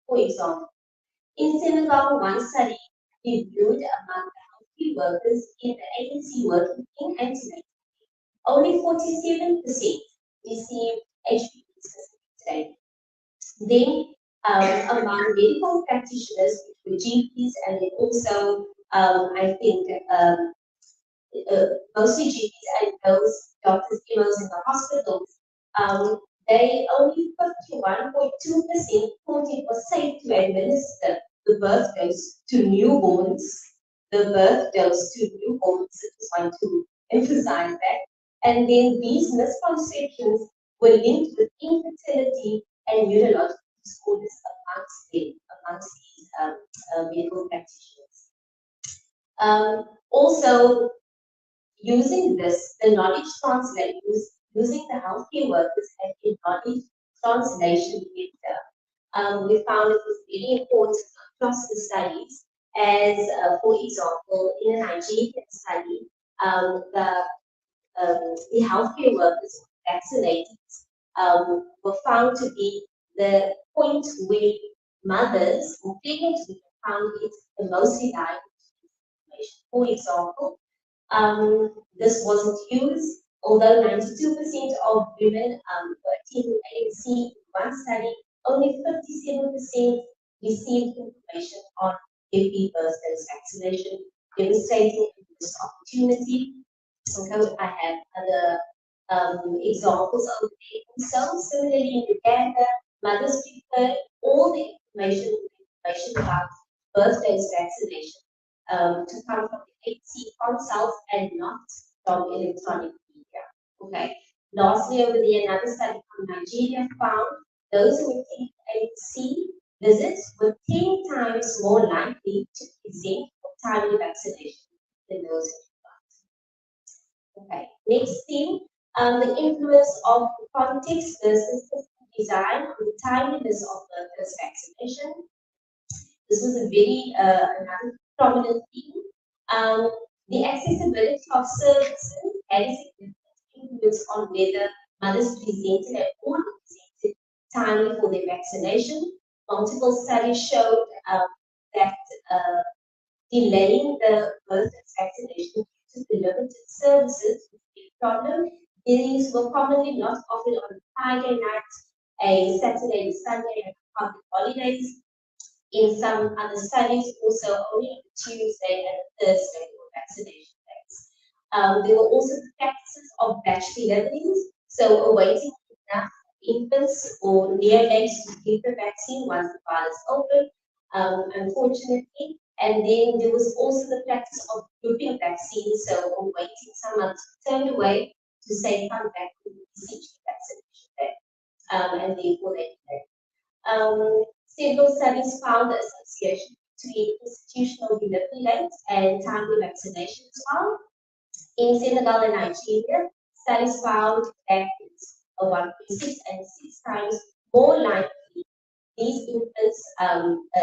For example, in Senegal, one study reviewed among the healthcare workers in the agency working in antenatal. Only 47% received HPV-specific training. Then, among medical practitioners, which were GPs, and then also, I think, mostly GPs and those doctors, MOs in the hospitals, they only 51.2% thought it was safe to administer the birth dose to newborns. The birth dose to newborns, I just want to emphasize that. And then these misconceptions were linked with infertility and neurological disorders amongst these medical practitioners. Also, using this, the knowledge translation, using the healthcare workers as a knowledge translation vector, we found it was very important across the studies. As, for example, in a Nigerian study, the healthcare workers vaccinated were found to be the point where mothers or pregnant women found it the mostly diagnosed information. For example, this wasn't used, although 92% of women were attending ANC in one study, only 57% received information on every birth vaccination, demonstrating this opportunity. So I have other examples over there. So similarly in Uganda, mothers prefer all the information about birth vaccination to come from the HC consults and not from electronic media. Okay. Lastly, over there, another study from Nigeria found those who attend HC visits were 10 times more likely to present for timely vaccination than those who don't. Okay. Next thing, the influence of context versus design on the timeliness of the vaccination. This was a very another prominent theme. The accessibility of services had a significant influence on whether mothers presented and only presented timely for their vaccination. Multiple studies showed that delaying the birth vaccination due to the limited services was a big problem. These were commonly not offered on Friday night, a Saturday, Sunday, and public holidays. In some other studies, also only on Tuesday and Thursday were vaccination days. There were also practices of batch deliveries, so awaiting enough infants or neonates to give the vaccine once the file is open, unfortunately. And then there was also the practice of grouping vaccines, so awaiting someone to turn away to say, come back to the vaccination day, and therefore they delay. Several studies found the association between institutional delivery rates and timely vaccination as well. In Senegal and Nigeria, studies found that it's 1.6 and 6 times more likely these infants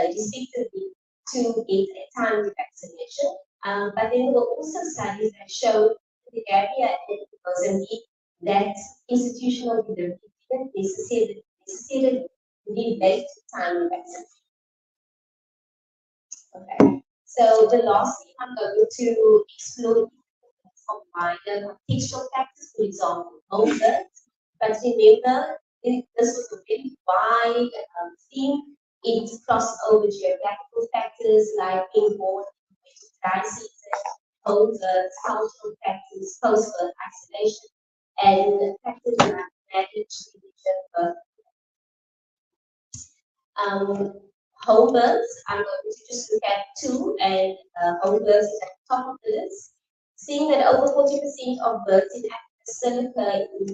respectively to get a timely vaccination. But then there were also studies that showed the Gambia and Mozambique that institutional delivery didn't necessarily relate to timely vaccination. Okay, so the last thing I'm going to explore is wider contextual factors, for example, home birth. But remember, this was a very wide theme. It crossed over geographical factors like being born in dry season, home birth, cultural factors, post-birth isolation, and factors like marriage, religion, birth. Home births, I'm going to just look at two, and home births is at the top of the list. Seeing that over 40% of births in Africa still occur in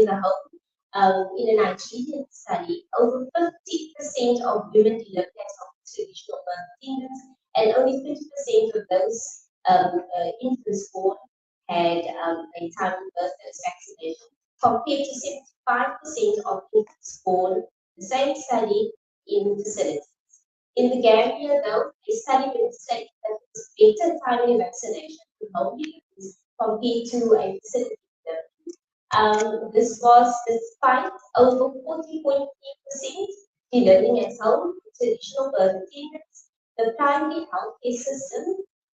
the home. In a Nigerian study, over 50% of women delivered as traditional birth attendants, and only 50% of those infants born had a timely birth vaccination, compared to 75% of infants born the same study in facilities. In the Gambia, though, a study demonstrated that it was better timely vaccination in home deliveries compared to a facility delivery. This was despite over 40.3% delivering at home, traditional birth treatments, the primary healthcare system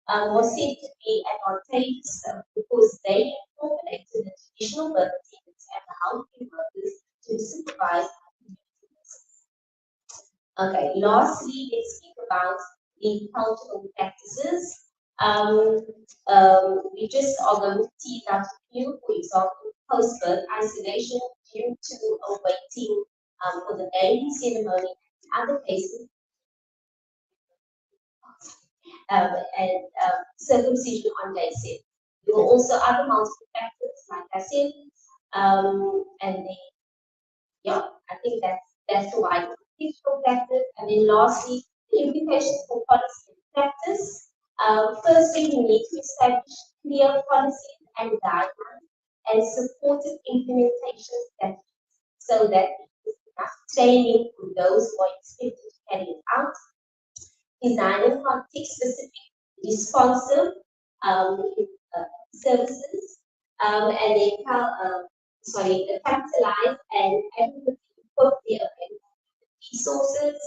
was said to be advantageous because they incorporated the traditional birth treatments and the healthcare workers to supervise. Okay, lastly, let's speak about the cultural practices. We just are going to tease out a few, for example, post-birth isolation due to waiting for the naming ceremony and other cases, and circumcision on day 7. There were also other multiple factors, like I said, and then, yeah, I think that's the wide physical factor. And then lastly, the implications for policy and practice. Firstly, we need to establish clear policies and guidelines and supportive implementation strategies so that there is enough training for those who are expected to carry it out. Designing context-specific, responsive services, and then capitalize and adequately equip the available resources,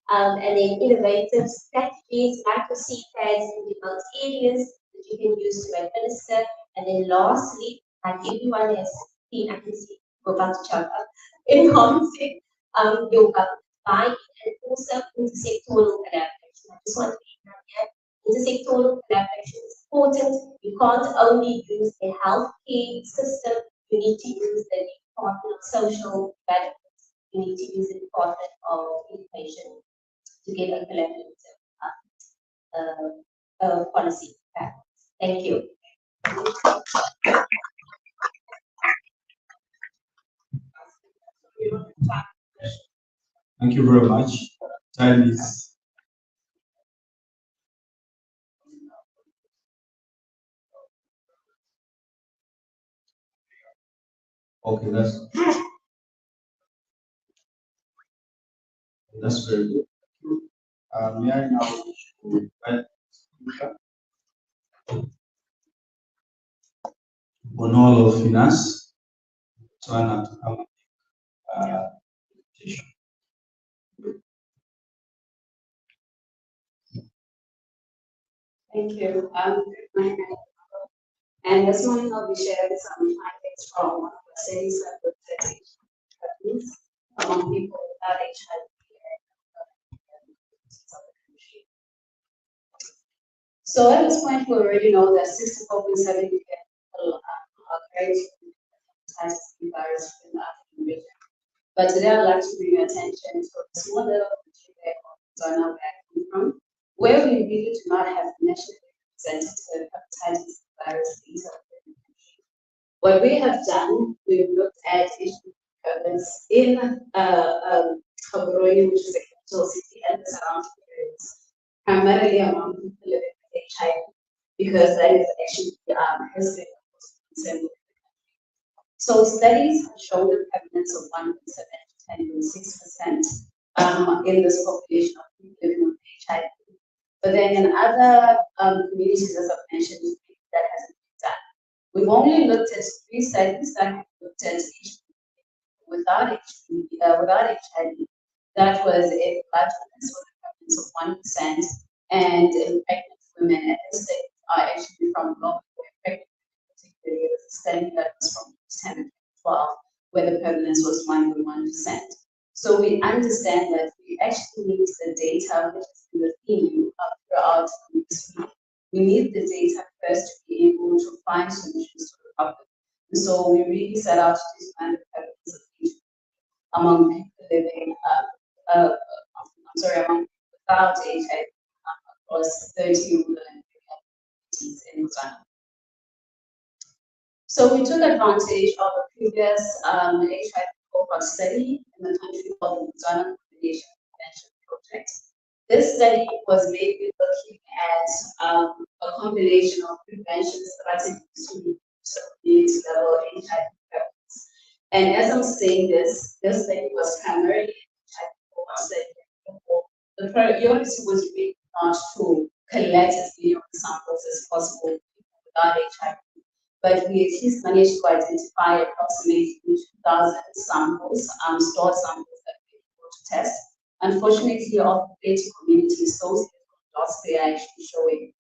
and then innovative strategies like the CPADs in remote areas that you can use to administer. And then lastly, like everyone has seen, I can see we're about to jump up, enhancing your buy-in and also intersectoral collaboration. I just want to be here. Intersectoral collaboration is important. You can't only use the healthcare system, you need to use the Department of Social Development, you need to use the Department of Education to get a collaborative policy. Thank you. Thank you very much. Time is. Okay, that's very good. May I now invite Bonolo of Finance to Anna to come presentation. Thank you. And this morning I'll be sharing some findings from one of the studies that looked at HIV among people without HIV and so at this point we already know that 64.7 million people are carried with hepatitis virus in the African region. But today I'd like to bring your attention to a small little country where Botswana, where I come from, where we really do not have nationally representative hepatitis virus data. What we have done, we've looked at issue prevalence in Gaborone, which is a capital city, and the surrounding areas, primarily among people living with HIV, because that is actually has been a concern. So studies have shown the prevalence of 1.7 to 10.6% in this population of people living with HIV. But then in other communities, as I've mentioned, that hasn't been done. We've only looked at 3 studies that have looked at without HIV. That was a blood test with a prevalence of 1%, and in pregnant women, at this stage are actually from low pregnant, particularly there was a study that was from 10 to 12, where the prevalence was 1.1%. So we understand that we actually need the data, which is in the theme throughout this week. We need the data first to be able to find solutions to the problem. And so we really set out to expand the prevalence of HIV among people living, among people without HIV across 30 rural and communities in Botswana. So we took advantage of a previous HIV cohort study in the country called the Botswana Combination Prevention Project. This study was mainly looking at a combination of prevention strategies to reduce community level HIV prevalence. And as I'm saying this study was primarily HIV cohort study. The priority was really not to collect as many samples as possible without HIV, but we at least managed to identify approximately 2,000 samples, stored samples that we were able to test. Unfortunately, of the 30 communities, those dots they are actually showing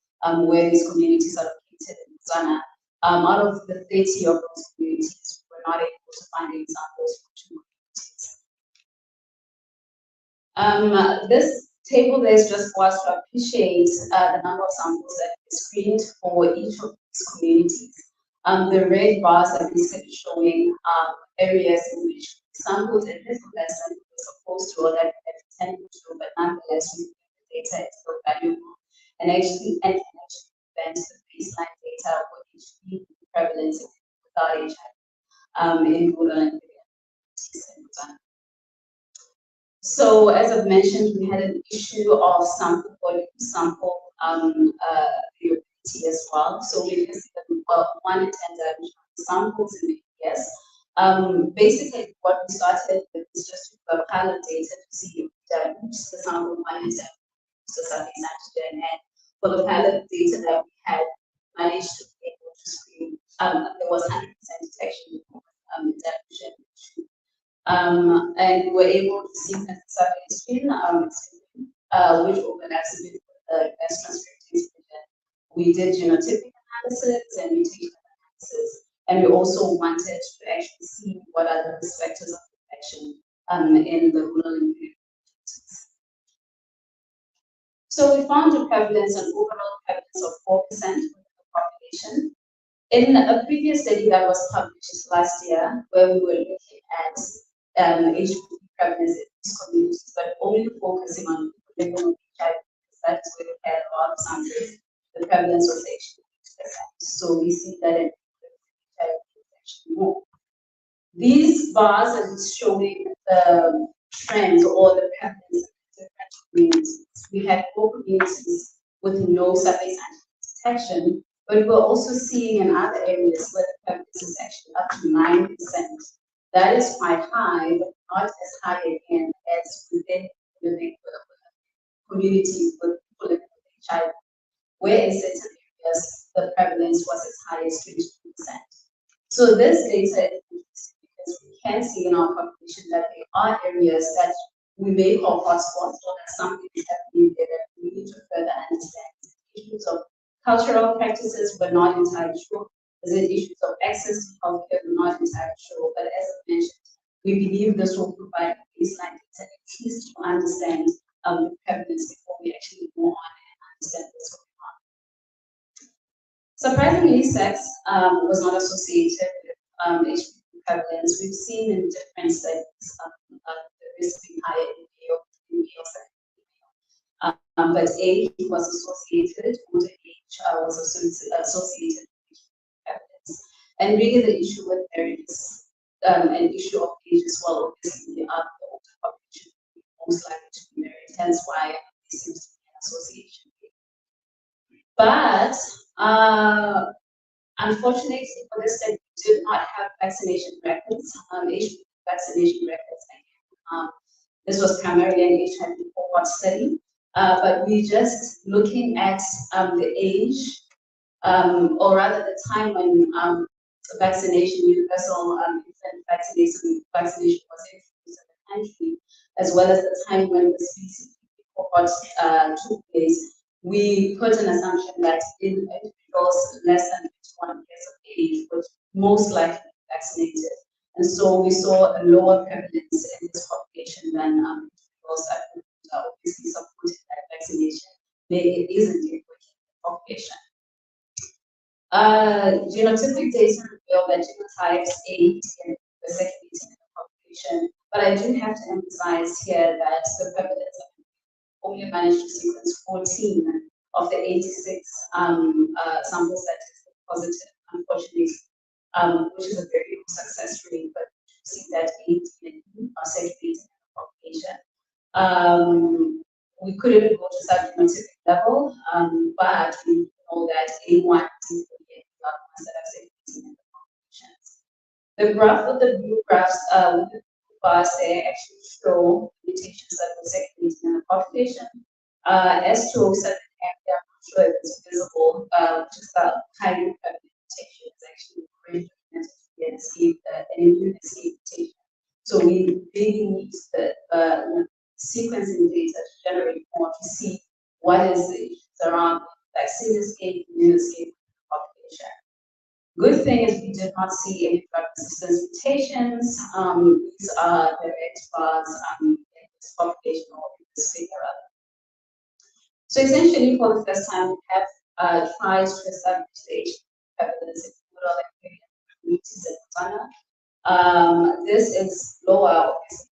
where these communities are located in Botswana. Out of the 30 of those communities, we're not able to find examples for 2 communities. This table there is just for us to appreciate the number of samples that we screened for each of these communities. The red bars are basically showing areas in which samples and little less than we were supposed to, or that we had intended to, but nonetheless, we think the data is still valuable and can actually prevent the baseline data for HIV prevalence without HIV in rural and rural. So, as I've mentioned, we had an issue of sample volume, sample variability as well. So we listed 1 in 10 samples in the yes. Basically, what we started with is just to do a pilot data to see if the sample 1 in 10 so surface antigen, and for the pilot data that we had managed to be able to screen, there was 100% detection of detection. And we were able to see the surface screen, which overlaps a bit with the best transcriptase region. We did genotypic analysis and mutation analysis, and we also wanted to actually see what are the risk factors of infection in the rural and rural communities. So we found a prevalence, an overall prevalence of 4% within the population. In a previous study that was published last year, where we were looking at HIV prevalence in these communities, but only focusing on people living with HIV, because that's where we had a lot of samples, the prevalence was actually 6%. So we see that in HIV is actually more. These bars are just showing the trends or the prevalence of different communities. We had 4 communities with no surface antigen detection, but we're also seeing in other areas where the prevalence is actually up to 9%. That is quite high, but not as high again as within living communities with people living with HIV, where in certain areas the prevalence was as high as 22%. So this data is interesting because we can see in our population that there are areas that we may call hotspots, or that something is happening there that we need to further understand. Issues of cultural practices, we're not entirely sure. Is it issues of access to healthcare? We're not entirely sure. But as I mentioned, we believe this will provide a baseline data at least to understand the prevalence before we actually go on and understand what's going on. Surprisingly, sex was not associated with HIV prevalence. We've seen in different studies the risk being higher in males and females. But age was associated, older age was associated with prevalence. And really the issue with marriage is an issue of age as well. Obviously, the older population will be most likely to be married, hence why there seems to be an association. But unfortunately for this study, we did not have vaccination records, HIV vaccination records. This was primarily an HIV cohort study, but we just looking at the age, or rather the time when vaccination, universal infant vaccination was introduced in the country, as well as the time when the species cohort took place. We put an assumption that individuals less than 21 years of age would most likely be vaccinated. And so we saw a lower prevalence in this population than individuals that would obviously supported that vaccination. Maybe it isn't a population. Genotypic data reveal that genotypes 8 in the circulating in the population, but I do have to emphasize here that the prevalence only managed to sequence 14 of the 86 samples that tested positive, unfortunately, which is a very low success rate, but you see that 8 are circulating in the population. We couldn't go to such genotypic level, but we know that A1 is the ones that are circulating in the populations. The graph with the blue graphs, with the bars there actually show mutations that were circulating in the population. S207 area, I'm not sure if it's visible, which is the highly prevalent mutation, is actually very dominant an immune escape mutation. So we really need the sequencing data to generate more to see what is the issues around vaccine escape, immune escape population. Good thing is we did not see any drug resistance mutations. These are direct bars in this population or in this figure. So essentially, for the first time, we have tried to establish the prevalence in rural and communities in Botswana. This is lower, obviously.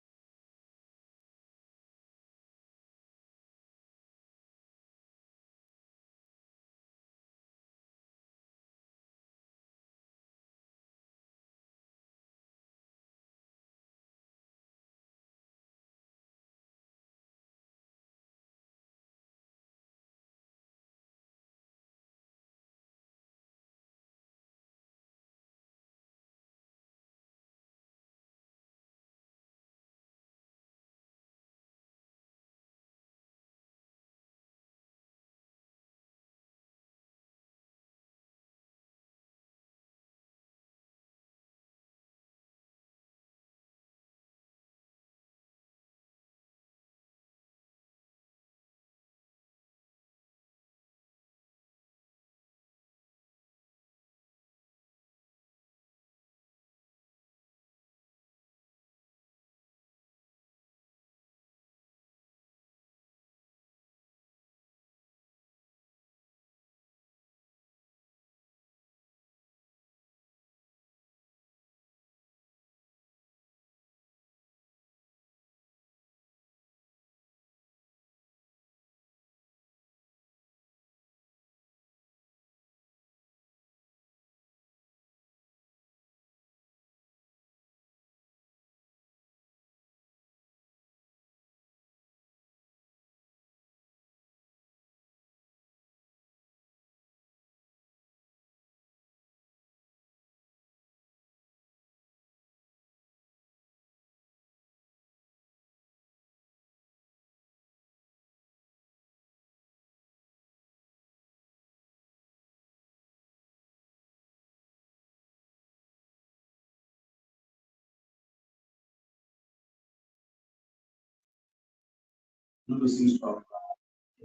Noticing from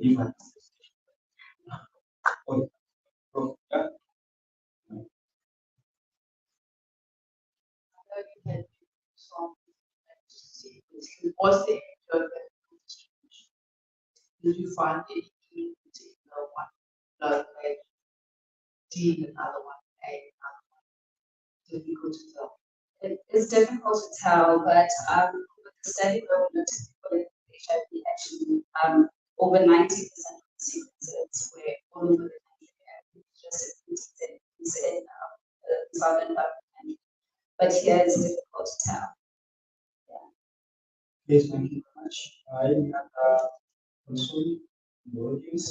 hepatitis. Oh, oh, yeah. What's the change? Did you find any particular one? Like D, another one, A, another one. Difficult to tell. It's difficult to tell, but with the study where we looked at people with HIV, actually, over 90% of the sequences were all over the country, just in the southern part of the country. But here it's difficult to tell. Yes, thank you very much. I have also the audience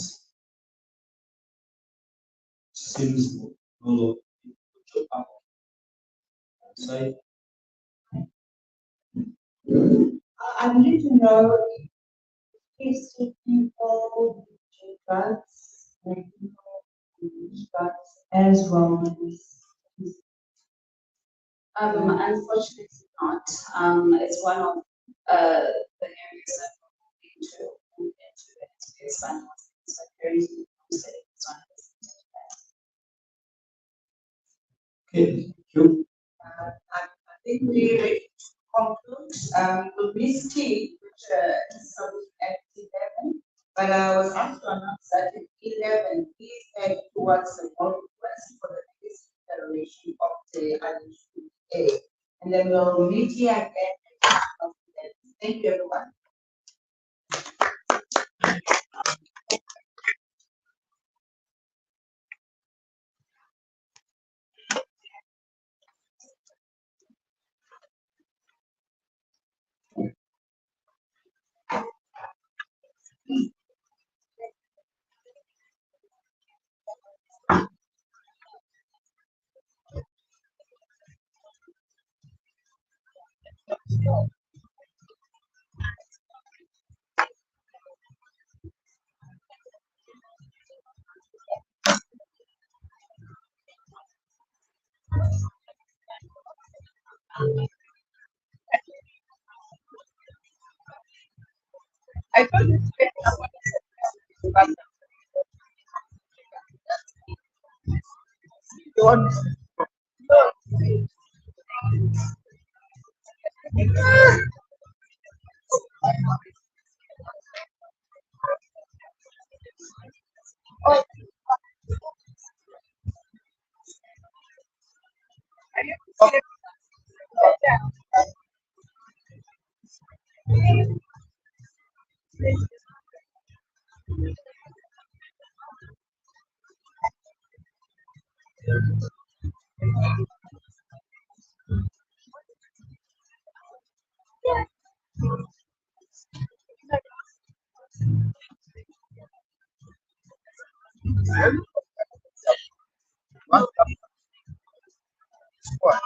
seems no outside. I need to know if people use drugs, like people who use drugs as well as Unfortunately not. It's one of the areas that we're looking to move into and to expand on. So very study is one of those. Okay, thank you. I think we ready to conclude. We'll miss tea, which is supposed at 11, but I was asked to announce that at 11, please head towards the northwest for the next iteration of the addition A. And then we'll meet here again. Thank you, everyone. I told you to make a but you want what?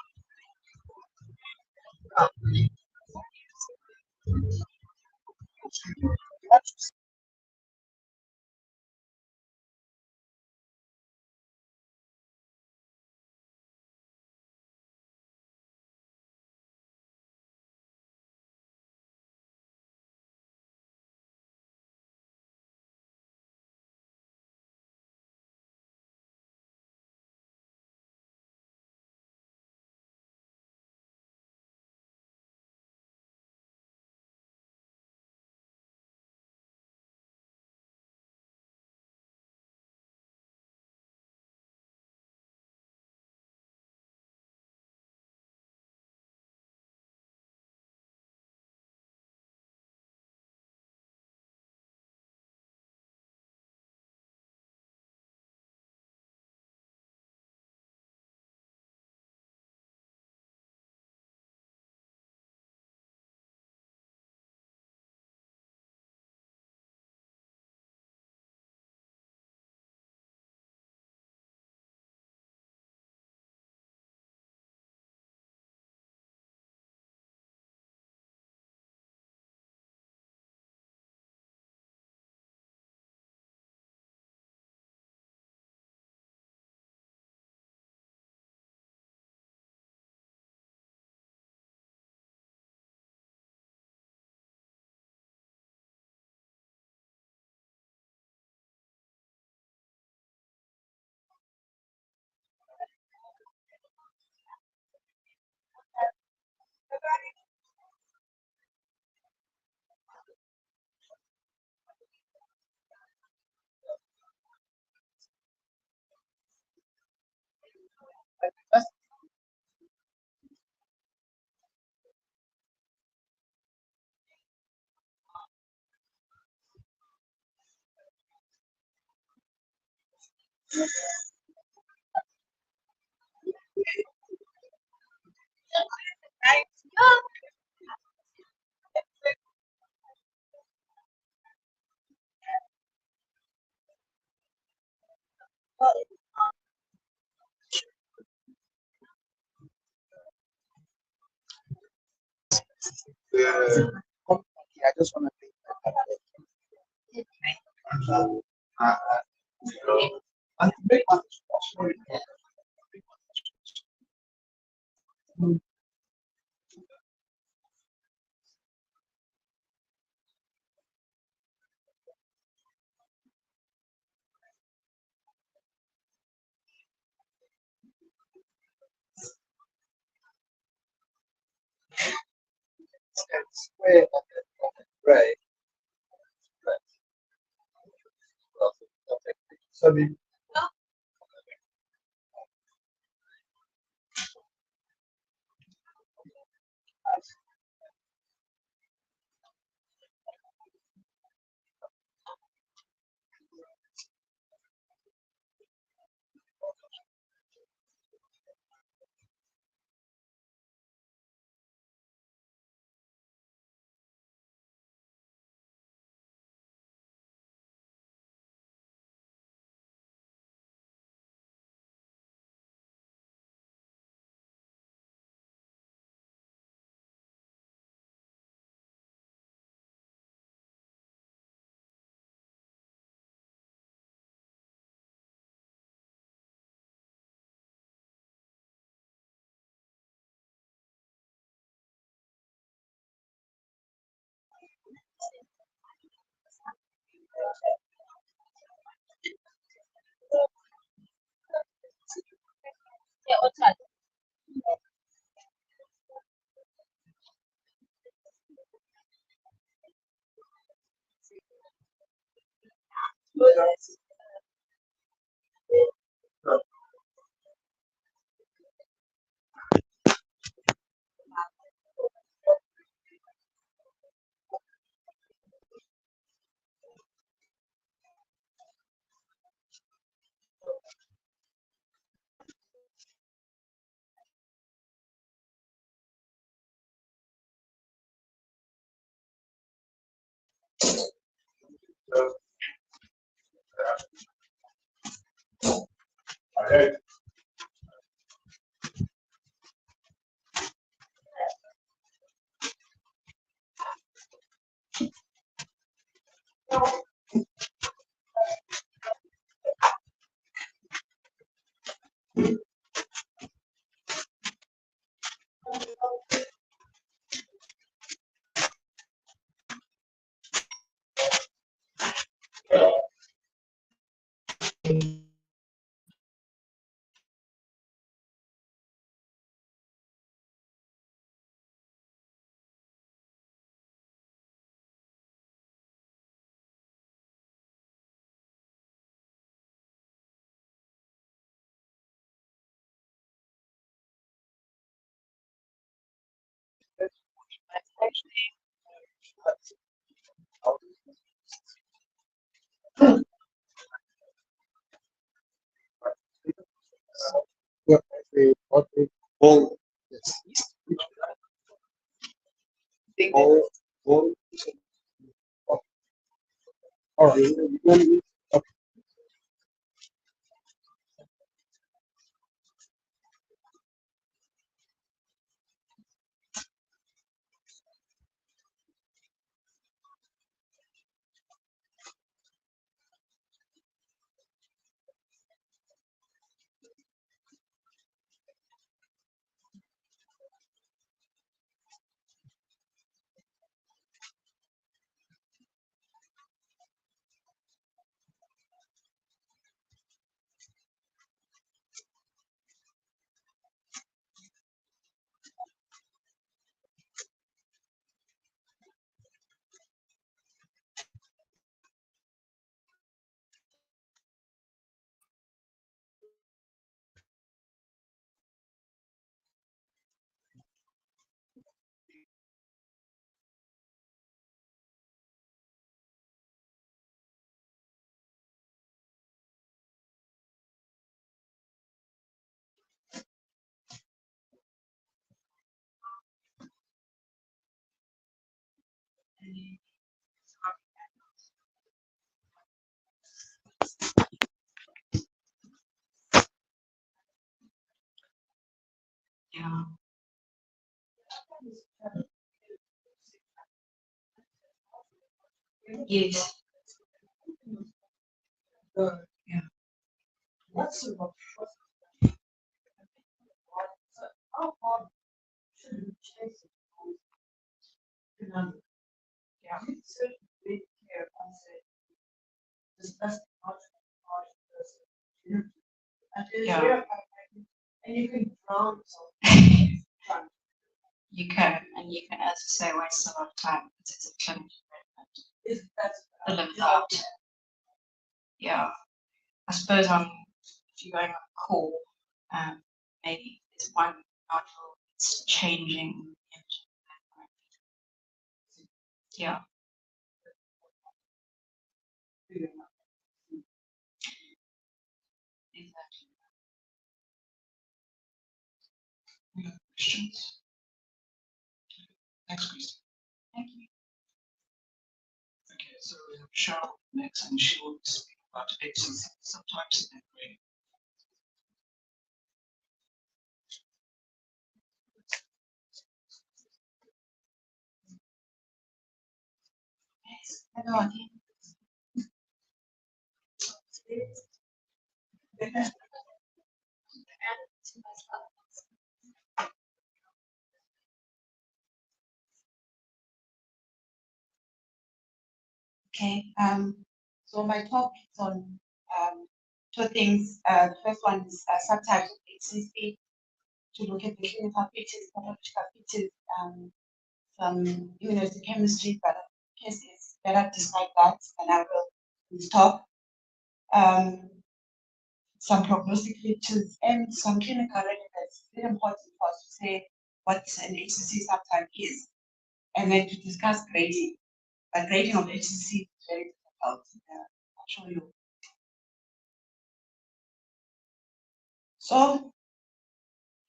I just want to right. So the Yeah, what we call yes. All, all, all right. Yeah. Yes. Yeah. Yeah. Yeah. You can, and you can, as I say, waste a lot of time because it's a clinical treatment. The liver out. Yeah. I suppose if you're going on a call, maybe it's one nodule, it's changing. Yeah. Exactly. Any other questions? Next question. Thank you. Okay, so we have Cheryl next, and she will speak about exercise subtypes in that way. Yes, hello again. Okay, so my talk is on two things. The first one is subtypes of HCC, to look at the clinical features, pathological features, some immunohistochemistry, but cases better describe that, and I will stop. Some prognostic features and some clinical relevance. It's very important for us to say what an HCC subtype is, and then to discuss grading. But grading of HCC is very difficult. I'll show you. So,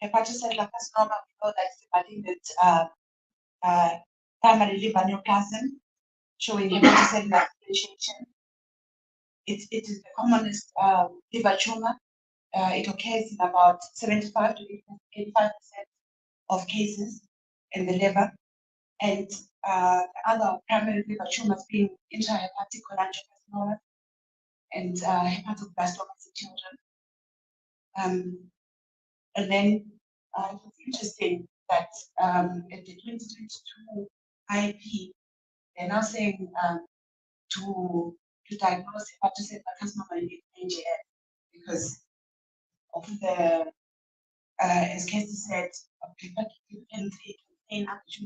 hepatocellular carcinoma, we know that it's a malignant primary liver neoplasm showing hepatocellular differentiation. It is the commonest liver tumor. It occurs in about 75 to 85% of cases in the liver, and other primary liver tumors being intrahepatic cholangiocarcinoma and hepatoblastomas in children. And then it's interesting that at the 2022 IP, they're now saying to diagnose hepatocellular carcinoma in NGS because of the, as Casey said, can contain up to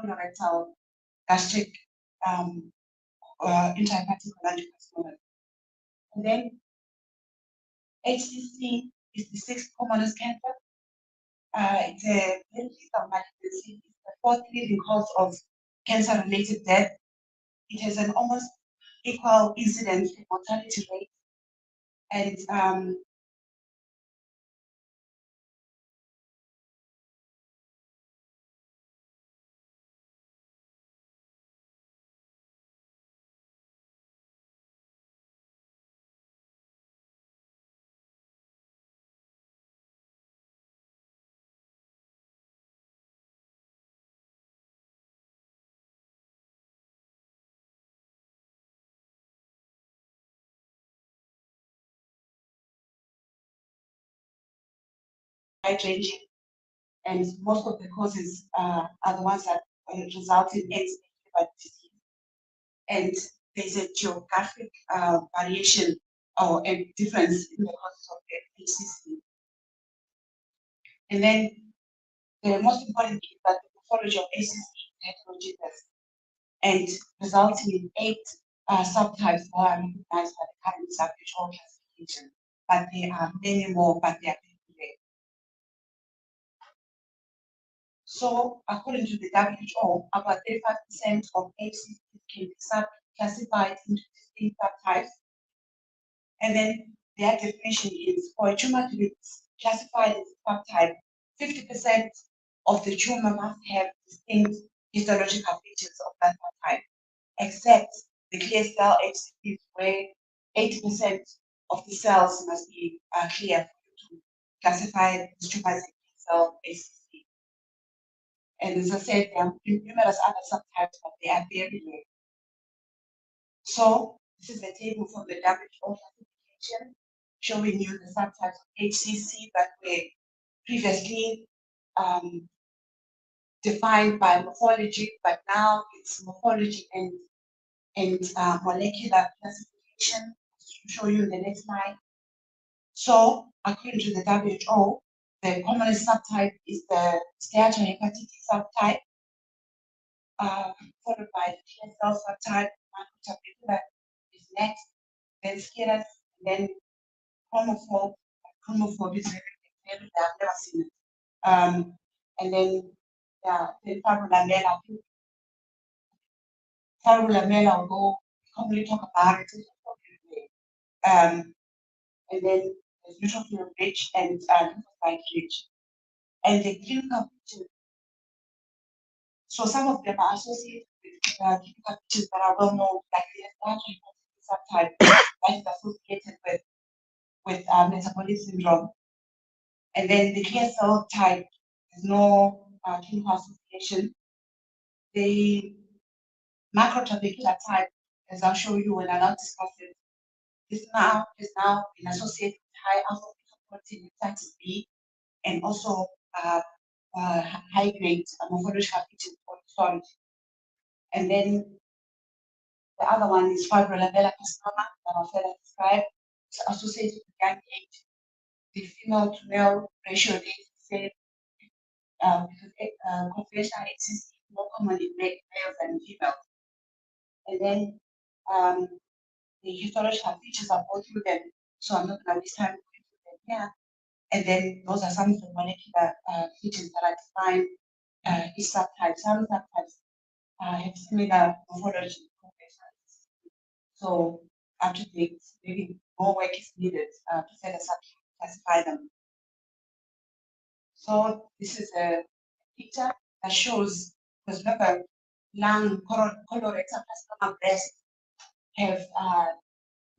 colorectal, gastric, intrahepatic cholangiocarcinoma. And then HCC is the sixth commonest cancer. It's a very lethal malignancy. It's the fourth leading cause of cancer-related death. It has an almost equal incidence and mortality rate, and wide-ranging, and most of the causes are the ones that result in end-stage liver disease. And there's a geographic variation or a difference in the causes of the HCC. And then the most important thing is that the pathology of HCC is heterogeneous and resulting in 8 subtypes that are recognized by the current subdivisional classification. But there are many more, but they are very rare. So, according to the WHO, about 35% of HCC can be classified into distinct subtypes. And then their definition is for a tumor to be classified as a subtype, 50% of the tumor must have distinct histological features of that subtype, except the clear cell HCCs where 80% of the cells must be clear for you to classify this tumor as a clear cell HCC. And as I said, there are numerous other subtypes, but they are very rare. So this is a table from the WHO classification showing you the subtypes of HCC that were previously defined by morphology, but now it's morphology and molecular classification. I'll show you in the next slide. So according to the WHO, the commonest subtype is the steatohepatitis subtype, followed by the clear cell subtype, microtubular is next, then scatters, then chromophobe. Chromophobe is very rare, I've never seen it. And then the fibrolamella. Fibrolamella, although we commonly talk about it, is and then there's neutrophil rich and lymphocyte rich. And the clinical features, so some of them are associated with clinical features that are well known, like the subtype that is associated with metabolic syndrome. And then the clear cell type, there's no clinical association. The macrotrabecular type, as I'll show you when I now discuss it, is now been associated with high alpha protein hepatitis B and also high grade morphological features for histology. And then the other one is fibrolamellar carcinoma that I'll further describe. It's associated with young age. The female to male ratio is the same because conventional HCC is more common in males than females. And then the histological features, I'll go through them, so I'm not going to waste time going through them here. And then those are some of the molecular features that are defined each subtype. Some subtypes have similar morphology. So up to date, maybe more work is needed to further classify them. So this is a picture that shows, because remember, lung, colorectal carcinoma, breast have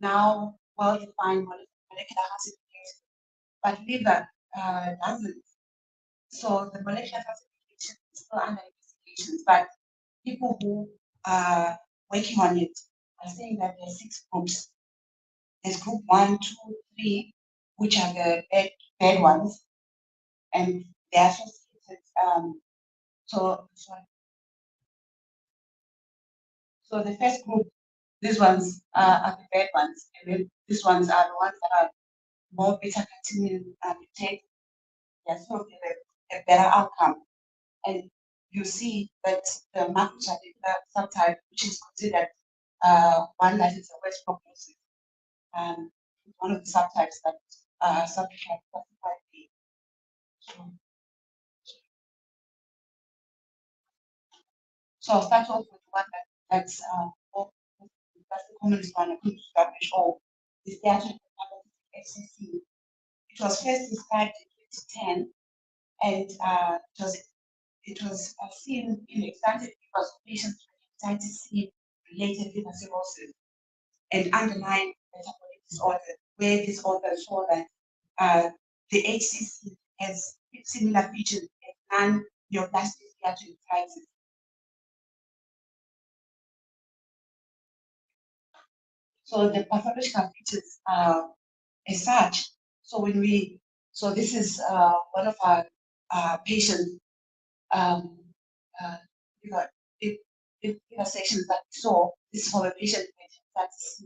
now well-defined molecular classification, but liver doesn't. So the molecular classification is still under investigation, but people who are working on it are saying that there are 6 groups. There's group 1, 2, 3, which are the bad ones, and they are associated. So the first group, these ones are the bad ones, and then these ones are the ones that are more beta-catenin mutated. They sort of a better outcome. And you see that the macrocytic subtype, which is considered one that is a worse prognosis, one of the subtypes that subtype classified B. So I'll start off with one that's the commonest one according to WHO, is the actual HCC. It was first described in 2010, and it was seen in extensive because of patients with hepatitis C related liver cirrhosis and underlying metabolic disorder, where this author saw that the HCC has similar features as non-neoplastic steatohepatitis. So the pathological features are as such. So this is one of our patients, sections that we saw. This is for a patient with hepatitis C.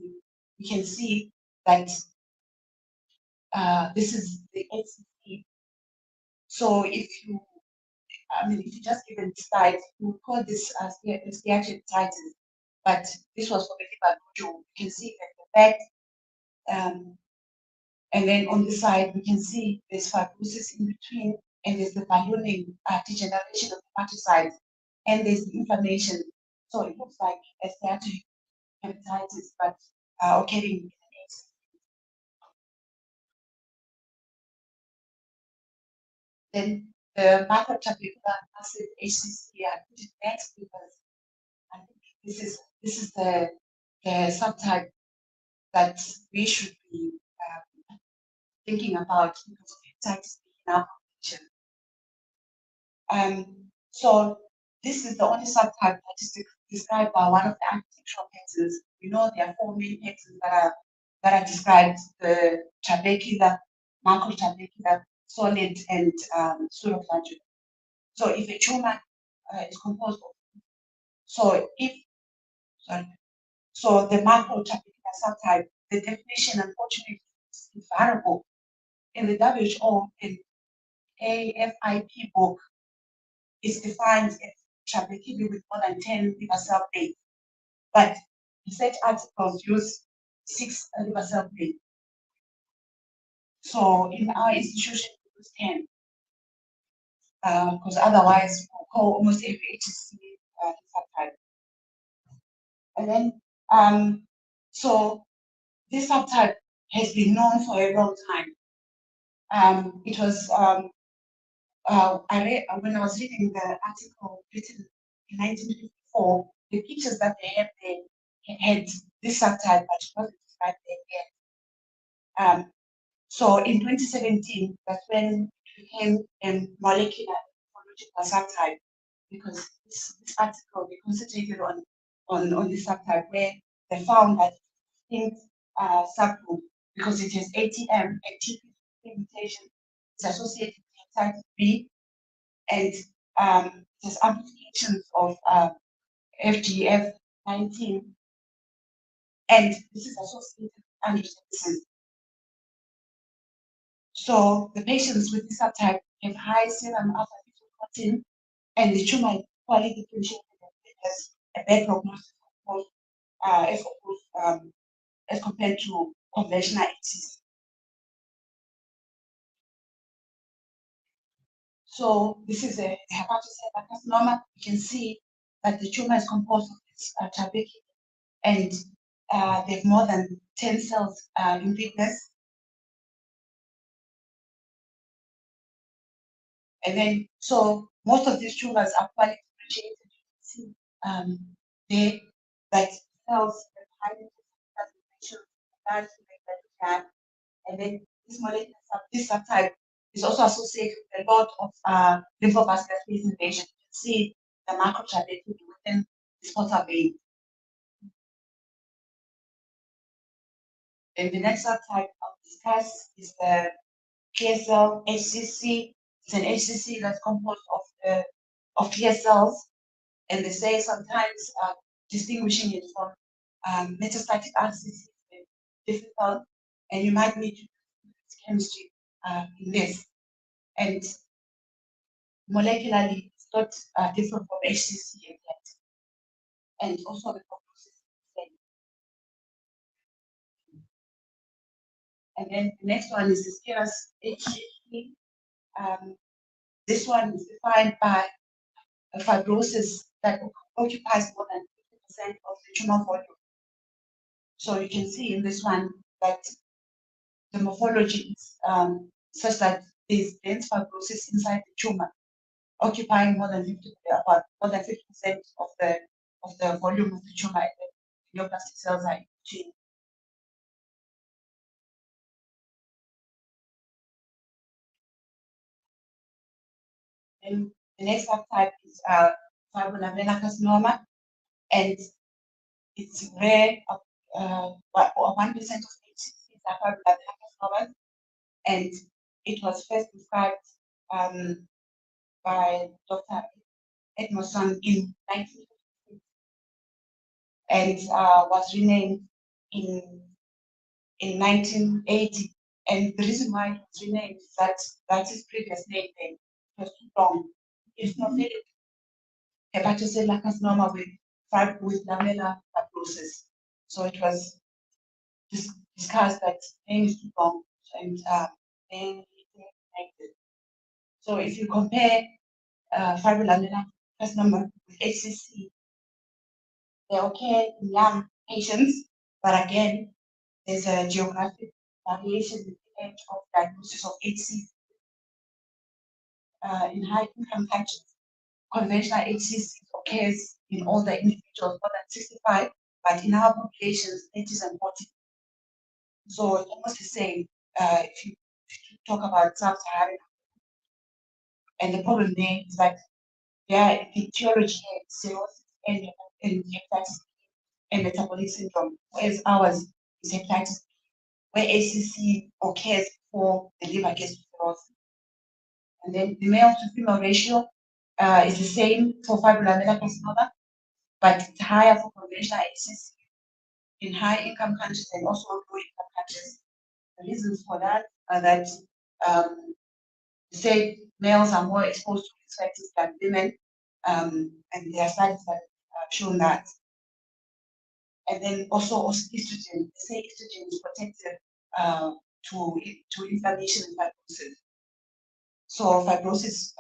You can see that this is the HCC. So if you just give it slide, you call this steatohepatitis, but this was for the liver nodule. You can see that the back, and then on the side, we can see there's fibrosis in between, and there's the ballooning degeneration of hepatocytes, and there's the inflammation. So it looks like a steatohepatitis, but occurring in the next. Then the microtrabecular acid HCC, I put it next because I think this is the subtype that we should be thinking about because of hepatitis B in our population. So this is the only subtype that is described by one of the architectural patterns. We know there are 4 main patterns that are described: the trabecular, macrotrabecular, solid, and pseudoglandular. So if a tumor is composed of, so the macrotrabecular subtype, the definition unfortunately is variable. In the WHO and AFIP book, is defined as trabecular with more than 10 liver cell plates, but research articles use 6 liver cell plates. So in our institution, we use 10, because otherwise we'll call almost every HCC subtype. And then, so this subtype has been known for a long time. It was when I was reading the article written in 1954, the pictures that they have there had this subtype, but it wasn't described there yet. So in 2017, that's when it became a molecular subtype, because this article, they concentrated on this subtype, where they found that distinct subgroup, because it has ATM and TP mutation, is associated with hepatitis B, and there's amplifications of FGF19, and this is associated with angiogenesis. So the patients with this subtype have high serum alpha-fetoprotein, and the tumor is poorly differentiated as a bad prognosis, of course, as compared to conventional HCC. So this is a hepatocellular carcinoma. You can see that the tumor is composed of this trabeculum, and they have more than 10 cells in thickness. And then, so most of these tumors are quite differentiated. You can see they, like cells that high that, and then this molecular this subtype is also associated with a lot of lymphovascular space invasion. You can see the macrotrabecular within this portal vein. And the next subtype I'll discuss is the clear cell HCC. It's an HCC that's composed of clear cells, and they say sometimes distinguishing it from metastatic RCC is difficult, and you might need to use chemistry in this. And molecularly, it's not different from HCC yet. And also the prognosis is the same. And then the next one is the serous HCC. This one is defined by a fibrosis that occupies more than 50% of the tumor volume. So you can see in this one that the morphology is such that there's dense fibrosis inside the tumor, occupying more than 50% of the volume of the tumor, and the neoplastic cells are in between. And the next subtype is fibrolamellar carcinoma, and it's rare. 1% of HCCs are fibrolamellar carcinomas, and it was first described by Dr. Edmondson in 1956, and was renamed in 1980. And the reason why it was renamed is that his previous name then was too long. It's not hepatocellular carcinoma with lamellar fibrosis. So it was discussed that name is too long, and then connected. So if you compare fibrolamellar carcinoma with HCC, they occur in young patients, but again, there's a geographic variation in the age of diagnosis of HCC. In high income countries, conventional HCC occurs in older individuals more than 65, but in our populations, 30s and 40s. So it's almost the same if you talk about sub-Saharan. And the problem there is that their etiology is cirrhosis and hepatitis and metabolic syndrome, whereas ours is hepatitis B, where HCC occurs before the liver gets to cirrhosis. And then the male to female ratio is the same for fibrolamellar carcinoma, but it's higher for conventional HCC in high income countries and also low income countries. The reasons for that are that say males are more exposed to risk factors than women, and there are studies that have shown that. And then also estrogen, say estrogen is protective to inflammation and fibrosis. So fibrosis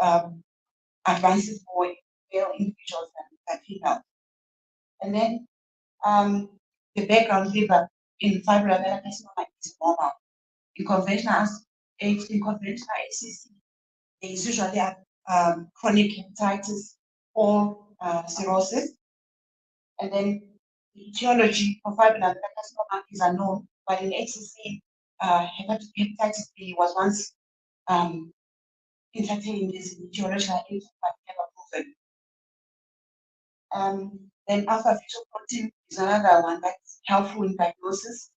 advances more in male individuals than female. And then the background liver in fibrolamellar carcinoma is normal. In conventional HCC, there is usually chronic hepatitis or cirrhosis. And then the etiology of fibrolamellar carcinoma is unknown, but in HCC, hepatitis B was once entertained as an etiological agent, but never proven. Then alpha-fetoprotein is another one that's helpful in diagnosis.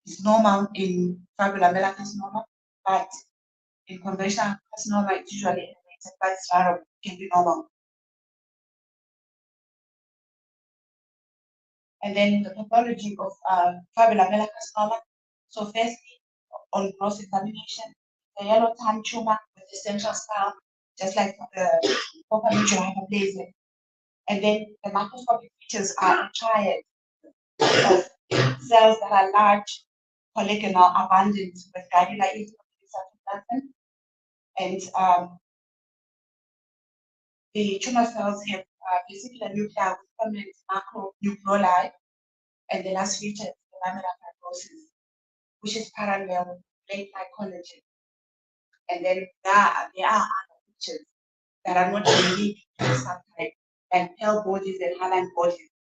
It's normal in fibrolamellar carcinoma, but in conventional carcinoma, it's usually elevated, but it's rare, it can be normal. And then the pathology of fibrolamellar carcinoma. So firstly, on gross examination, the yellow tan tumor with the central scar, just like the hyperplasia. And then the microscopic features are a triad. of cells that are large, polygonal, abundant with granular cytoplasm. And the tumor cells have vesicular nuclei with permanent macronucleoli, and the last feature is the lamellar fibrosis, which is parallel with plate-like collagen. And then there are other features that are not unique to the subtype, like pale bodies and hyaline bodies.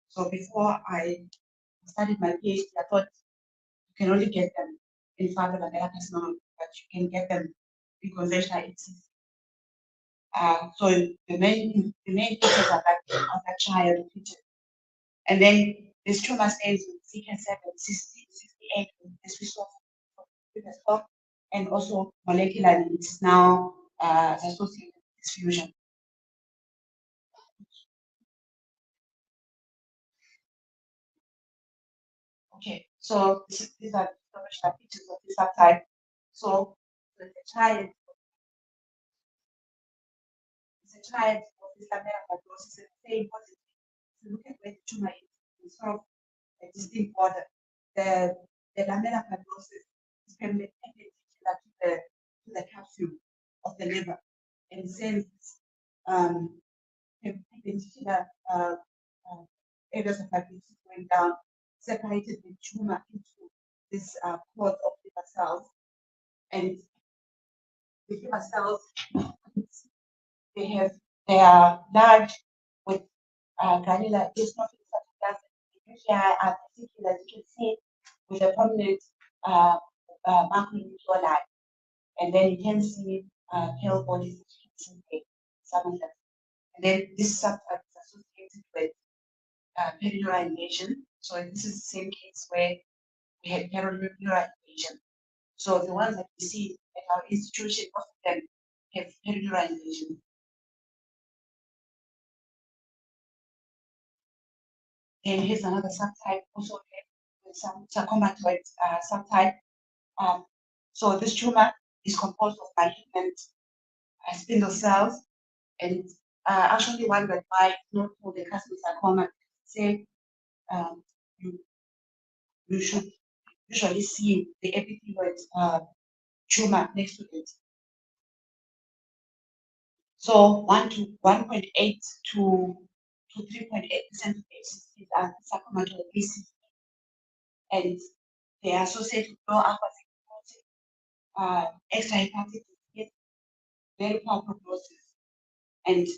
So before I started my PhD, I thought you can only get them in father lamellar carcinoma, but you can get them in conventional HCC. So the main features are that child features. And then this tumor stains with CK7, 68, as we saw from the previous talk, and also molecularly, it's now associated with diffusion. Okay, so these are the features of this subtype. So the child of this lamellar fibrosis is very important. If you look at where the tumor is, it's sort of a distinct border. The lamellar fibrosis is perpendicular to the capsule of the liver, and sends perpendicular areas of fibrosis going down, separated the tumor into this cord of liver cells. And the liver cells, they are large with granular eosinophil cytoplasm. Usually are particular, as you can see, with a prominent macronucleoli. And then you can see pale bodies, as you can see some of them. And then this subtype is associated with peritoneal invasion. So this is the same case where we had peritoneal invasion. So the ones that we see at our institution, most of them have peritoneal invasion. And here's another subtype, also with some sarcomatoid subtype. So this tumor is composed of malignant spindle cells, and actually wondered why not for the carcinosarcoma. Say you should usually see the epithelioid tumor next to it. So 1.8 to 3.8% of HCCs are sarcomatoid ACC, and they are associated with low alpha extra hepatitis, very poor prognosis. And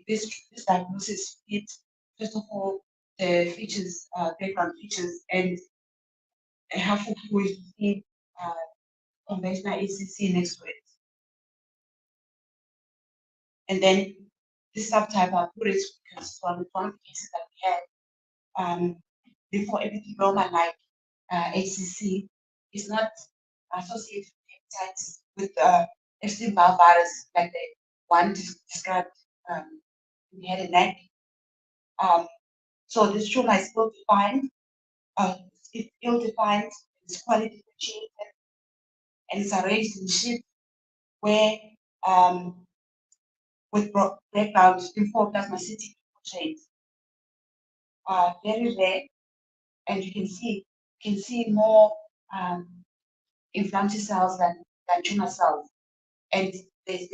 this diagnosis fits, first of all, the features, background features, and a helpful tool to see conventional ACC next to it. And then this subtype I put it because one of the cases that we had before epithelioma like HCC is not associated with hepatitis with Epstein-Barr virus like the one described in the head and neck. So this tumor is ill defined. It's ill defined. It's quality differentiated, and it's arranged in sheets where with background lymphoplasmacytic shades are very rare, and you can see more inflammatory cells than tumor cells, and there's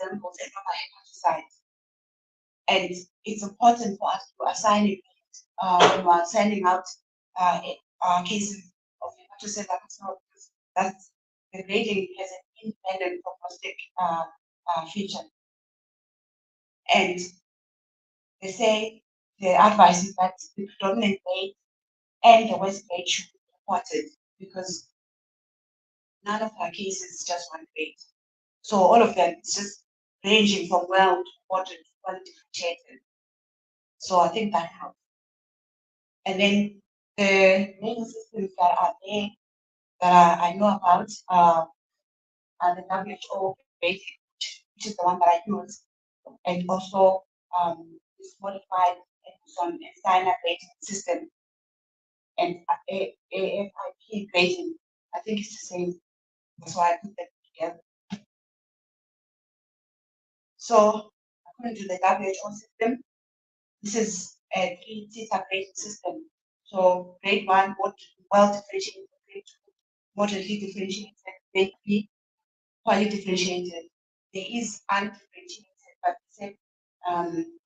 examples and not hepatitis. And it's important for us to assign it when we're sending out cases of hepatitis because that's the grading has an independent prognostic feature. And they say the advice is that the predominant grade and the worst grade should be reported because none of our cases is just one grade. So all of them is just ranging from well to moderate to well differentiated. So I think that helps. And then the main systems that are there that I know about are the WHO rating, which is the one that I use, and also this modified Edison and Steiner rating system, and AFIP rating. I think it's the same. That's why I put them together. So according to the WHO system, this is a 3-tier rating system. So grade 1, well differentiated, grade 2, moderately differentiated, grade 3, poorly differentiated. There is undifferentiated, but we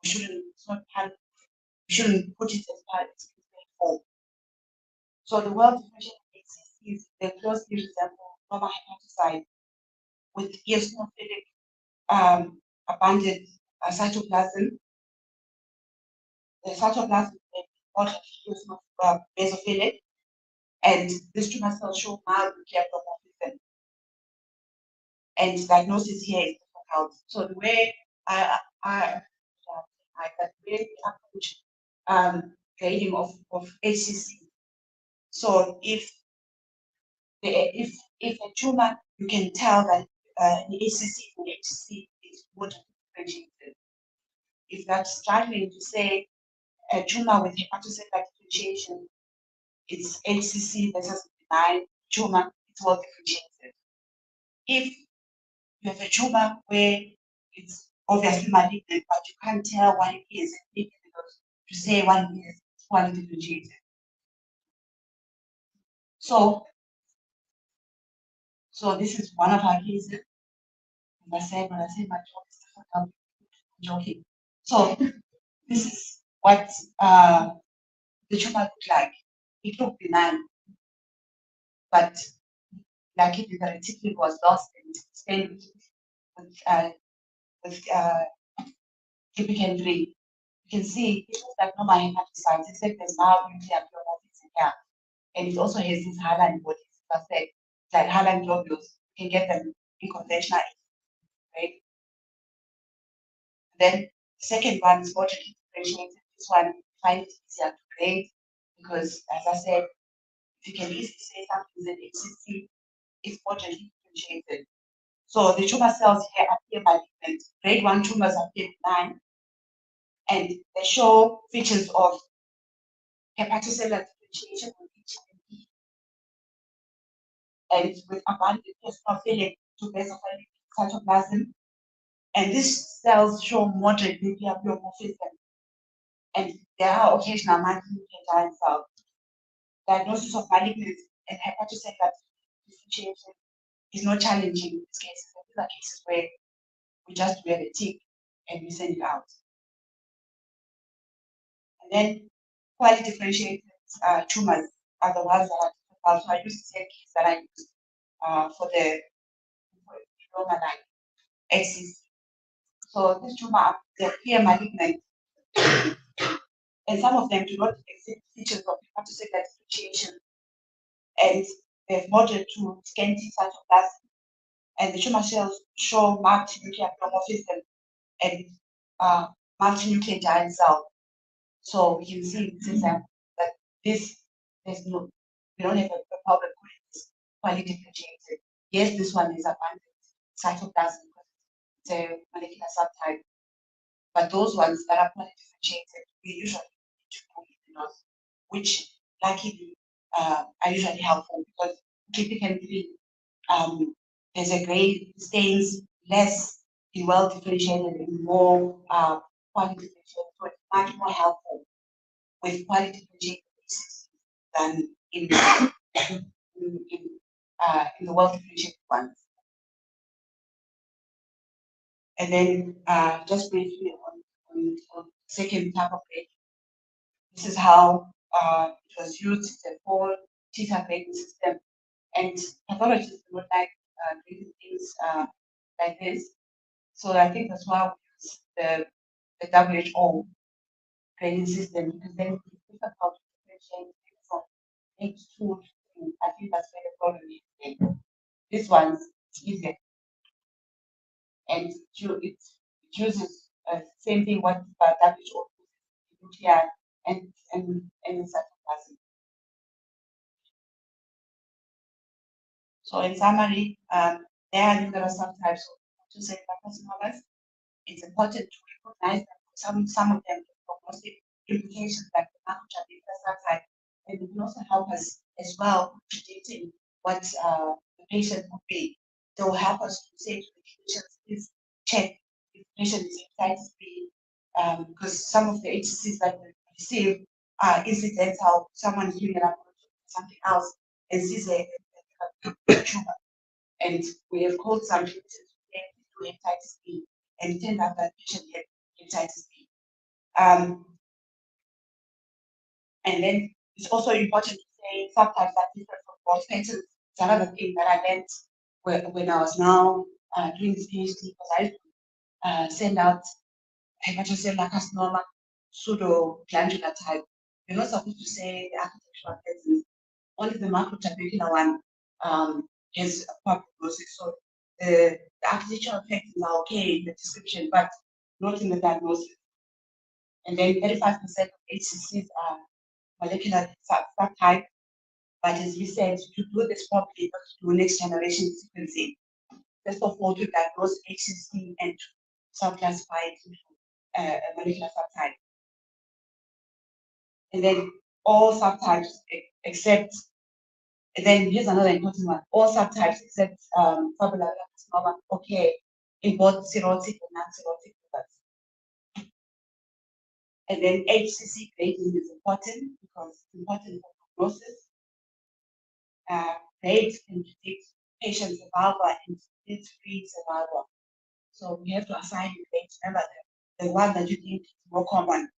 shouldn't, it's not we shouldn't put it as part of grade 4. So the well differentiated is the closely resemble normal hepatocyte with eosinophilic abundant cytoplasm. The cytoplasm is basophilic, and this tumor cells show mild nuclear promorphism. And diagnosis here is difficult. So the way I approach grading of HCC. So if a tumor, you can tell that the HCC and HCC is moderately differentiated. If that's struggling to say a tumor with hepatocellular differentiation, it's HCC versus benign tumor, it's well differentiated. If you have a tumor where it's obviously malignant, but you can't tell what it is, it's difficult to say what it is, it's well differentiated. So this is one of our cases. When I say my job is difficult, I'm joking. So this is what the tumor looked like. It looked benign, but like if the reticulum was lost and stained with typical 3. You can see it looks like normal hepatocytes, except there's now nuclear in here. And it also has these hyaline bodies, as I said, like hyaline globules. You can get them in conventional, right? Then the second one is moderately differentiated. This one, I find it easier to grade because, as I said, if you can easily say something is an HCC, it's moderately differentiated. So the tumor cells here appear malignant. Grade 1 tumors appear benign, and they show features of hepatocellular differentiation with HIV and with abundant eosinophilic to basophilic cytoplasm. And these cells show moderate nuclear pleomorphism. And there are occasional multinucleotide cells. Diagnosis of malignancy and hepatocellular differentiation is not challenging in these cases. These are cases where we just wear the tick and we send it out. And then poorly differentiated tumors are the ones that are difficult. So I use the same case that I used for the tumor like HCC. So this tumor, they appear malignant, and some of them do not exhibit features of hepatocellular differentiation, and they have moderate to scanty cytoplasm, and the tumor cells show marked nuclear pleomorphism and multinuclear giant cell. So we can see in this example that we don't have a problem with this poorly differentiated. Yes, this one is abundant cytoplasm because it's a molecular subtype, but those ones that are poorly differentiated, we usually need to put in the nose, which luckily are usually helpful because typically there's a gray stains less in well differentiated and more poorly differentiated, so it's much more helpful with poorly differentiated cases than in the well differentiated ones. And then just briefly on second type of grading. This is how it was used, the whole teacher grading system. And pathologists would like grading things like this. So I think that's why we use the WHO grading system, because then it's difficult to differentiate from H2 to, I think that's where the problem is. This one's easier. And it uses same thing what WHO uses, UTI and cytoplasm. So in summary, there are numerous subtypes of autosomal carcinomas. It's important to recognize that some of them have prognostic implications like the macrocytic subtype, and it can also help us as well predicting what the patient would be. They will help us to say to the patients, please check if the patient is hepatitis B, because some of the HCCs that we receive are incidental. Someone is doing a laboratory or something else and sees a tumor. And we have called some patients to hepatitis B, and it turned out that patient had hepatitis B. And then it's also important to say sometimes that different from both patients. It's another thing that I learned when I was now doing this PhD, because I send out hepatocellular carcinoma, pseudo-glandular type. You're not supposed to say the architectural presence. Only the macrotrabecular one has a poor prognosis. So the architectural effects are okay in the description, but not in the diagnosis. And then 35% of HCCs are molecular subtype, but as we said, to do this properly, but to do next generation sequencing, first of all, to diagnose HCC and to subclassify it into a molecular subtype. And then all subtypes except, and then here's another important one, all subtypes except fibrillary carcinoma, okay, in both cirrhotic and non-cirrhotic livers. And then HCC grading is important because it's important for prognosis. Grades can predict patient survival and disease-free survival. So we have to assign grades. Remember, the one that you think is more common.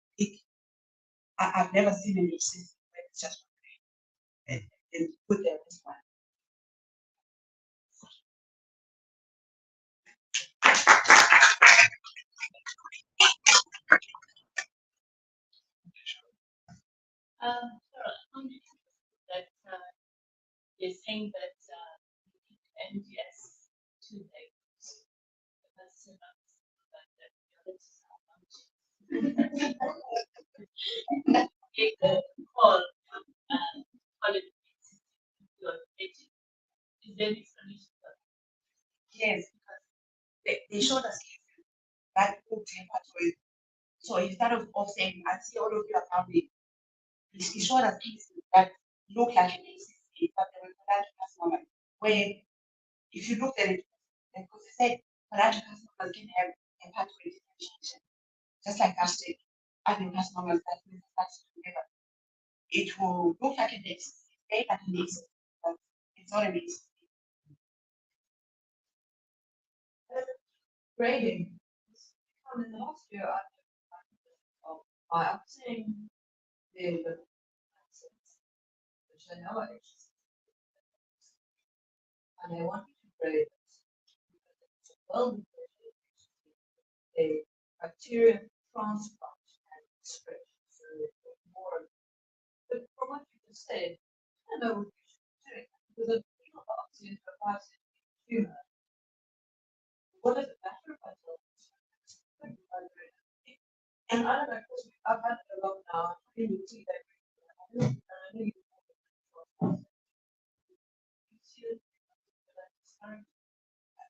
I've never seen an HCC where it's just one grade and put there this one. That you're saying that NGS 2 days. That's take the call is there explanation? Yes, because they showed us cases that looked hepatoid. So instead of saying, I see all of you are family, he showed us cases that look like an HCC, but they were cholangiocarcinoma, where if you look at it, because they said cholangiocarcinomas can have hepatoid differentiation, just like gastric adenocarcinomas that metastasis together. It will look like an HCC, stay like an HCC, but it's not an HCC. Grading. In the last year, by updating the which I know is, and I want you to grade it because it's a well a bacterial transplant and expression, so it's more. But from what you just said, I don't know what you should do because a people biopsy is a biopsy tumor. What does it matter if I tell you? And I don't know, because I've had it a lot now. I didn't see that.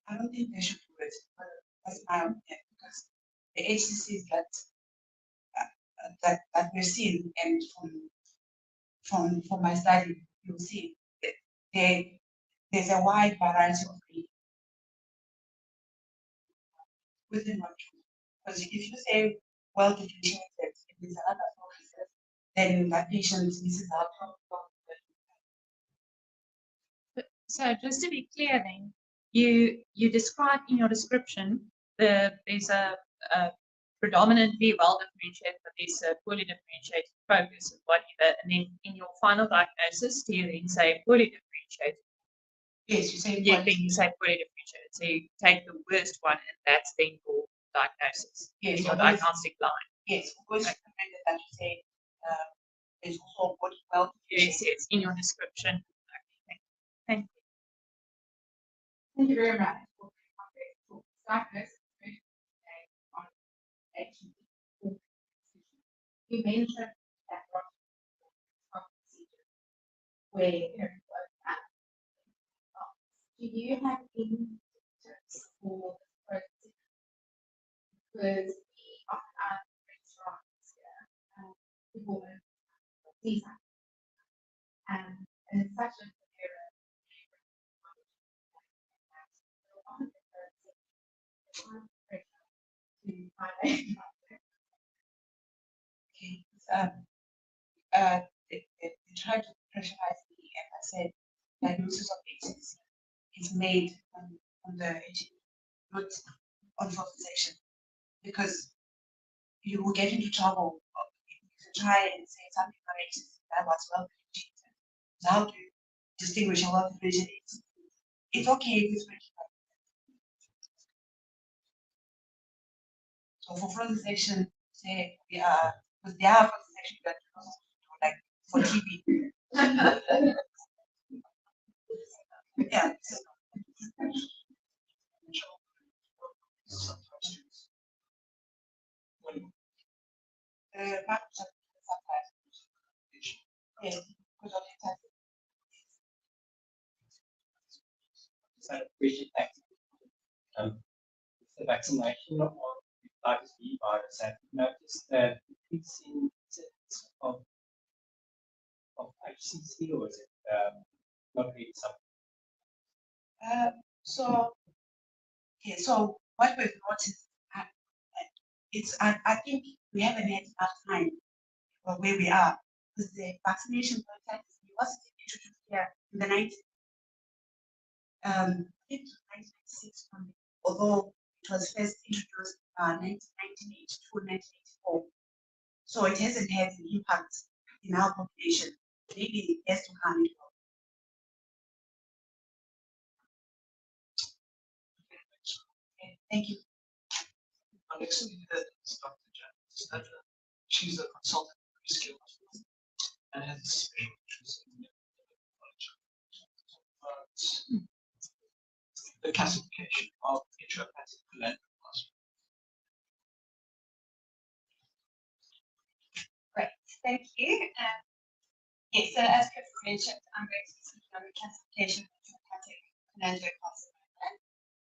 I don't think they should do it. That's my opinion, because the HCCs that we're seeing, and from my study, you'll see that there's a wide variety of breed within one group. Because if you say well differentiated, if there's another process, then that patient misses out. So just to be clear then, you describe in your description there's a predominantly well differentiated, but there's a poorly differentiated focus and whatever. And then in your final diagnosis, do you then say poorly differentiated? Yes, you say Yeah, then you say poorly differentiated. So you take the worst one, and that's then your diagnosis. Yes, your diagnostic line. Yes, of course, recommended that you say there's also good well. Yes, yes, in your description. Okay, thank you. Thank you very much for the diagnosis on HPV. You mentioned that procedure where parents work at. Do you have any tips for the procedure? Because we often ask restaurants people with visa. And it's such a era Okay. They tried to pressurize me, and I said diagnosis of HCC is made on the HIV, not on fertilization, because you will get into trouble if you try and say something about HCC that was well differentiated. How to distinguish a well differentiated? It's okay if it's recognized. So for fertilization, say we are, because there are fertilization that like for TB. Yeah. Yes, because of the So appreciate that. The vaccination of hepatitis B virus, have you noticed that increase in incidence of HCC, or is it not really something? So what we've noticed, I think we haven't had enough time for where we are, because the vaccination process was introduced here in the 90s. I think 1996, although it was first introduced 1982, 1984. So it hasn't had an impact in our population. Maybe it has to come. Okay, thank you. Our next speaker is Dr. Janet. She's a consultant for skills and has experience in the classification of intrahepatic cholangiocarcinoma. Great, thank you. Yes, so as Chris mentioned, I'm going to be speaking on the classification of intrahepatic cholangiocarcinoma.